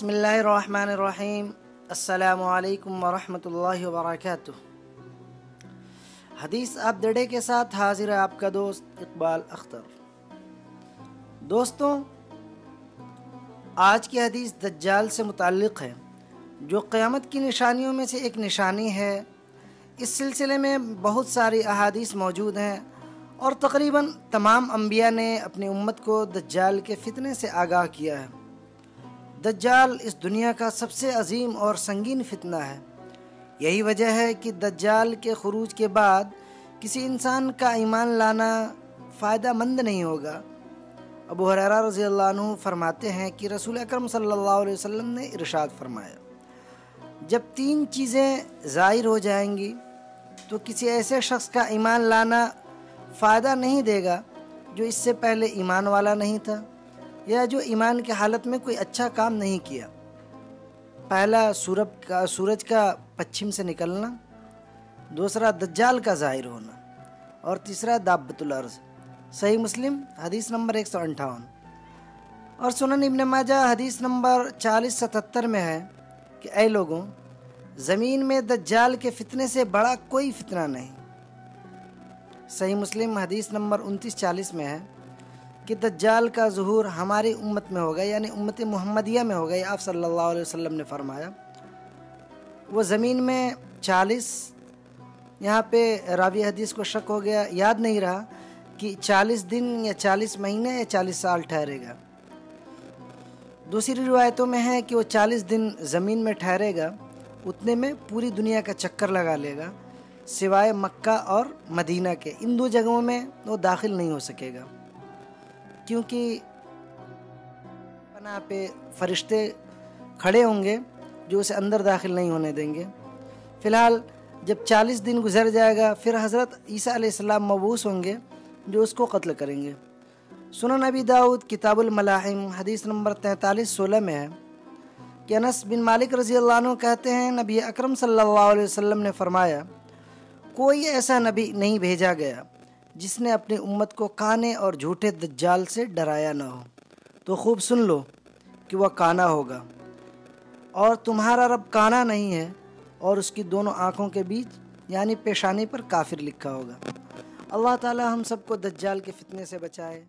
बिस्मिल्लाहिर्रहमानिर्रहीम। अस्सलामु अलैकुम वरहमतुल्लाहि वबरकातुह। हदीस आप दड़े के साथ हाजिर है आपका दोस्त इकबाल अख्तर। दोस्तों, आज की हदीस दज्जाल से मुताल्लिक़ है, जो क़यामत की निशानियों में से एक निशानी है। इस सिलसिले में बहुत सारी अहादीस मौजूद हैं और तकरीबन तमाम अंबिया ने अपनी उम्मत को दज्जाल के फितने से आगाह किया है। दज्जाल इस दुनिया का सबसे अजीम और संगीन फितना है। यही वजह है कि दज्जाल के खुरूज के बाद किसी इंसान का ईमान लाना फ़ायदा मंद नहीं होगा। अबू हुरैरा रज़ियल्लाहु अन्हु फरमाते हैं कि रसूल अकरम सल्लल्लाहु अलैहि वसल्लम ने इरशाद फरमाया, जब तीन चीज़ें ज़ाहिर हो जाएंगी तो किसी ऐसे शख्स का ईमान लाना फ़ायदा नहीं देगा जो इससे पहले ईमान वाला नहीं था या जो ईमान की हालत में कोई अच्छा काम नहीं किया। पहला सूरज का पश्चिम से निकलना, दूसरा दज्जाल का ज़ाहिर होना और तीसरा दाब्बतुल अर्ज़। सही मुस्लिम हदीस नंबर 158 और सुनन इब्न माजा हदीस नंबर 4077 में है कि ऐ लोगों, ज़मीन में दज्जाल के फितने से बड़ा कोई फितना नहीं। सही मुस्लिम हदीस नंबर 2940 में है कि दज्जाल का ज़ुहूर हमारी उम्मत में होगा, यानी उम्मत मुहम्मदिया में होगा। आप सल्लल्लाहु अलैहि वसल्लम ने फरमाया वो ज़मीन में 40, यहाँ पे रावी हदीस को शक हो गया, याद नहीं रहा कि 40 दिन या 40 महीने या 40 साल ठहरेगा। दूसरी रिवायतों में है कि वो 40 दिन ज़मीन में ठहरेगा, उतने में पूरी दुनिया का चक्कर लगा लेगा, सिवाय मक्का और मदीना के। इन दो जगहों में वो दाखिल नहीं हो सकेगा, क्योंकि पनाह पे फरिश्ते खड़े होंगे जो उसे अंदर दाखिल नहीं होने देंगे। फ़िलहाल जब 40 दिन गुजर जाएगा, फिर हज़रत ईसा अलैहिस्सलाम मबूस होंगे जो उसको कत्ल करेंगे। सुनन अबी दाऊद किताबुल मलाहिम हदीस नंबर 4316 में है कि अनस बिन मालिक रज़ियल्लाहु अन्हु कहते हैं, नबी अकरम सल्लल्लाहु अलैहि वसल्लम ने फरमाया, कोई ऐसा नबी नहीं भेजा गया जिसने अपनी उम्मत को काने और झूठे दज्जाल से डराया ना हो। तो खूब सुन लो कि वह काना होगा और तुम्हारा रब काना नहीं है, और उसकी दोनों आँखों के बीच यानी पेशानी पर काफिर लिखा होगा। अल्लाह ताला हम सबको दज्जाल के फितने से बचाए।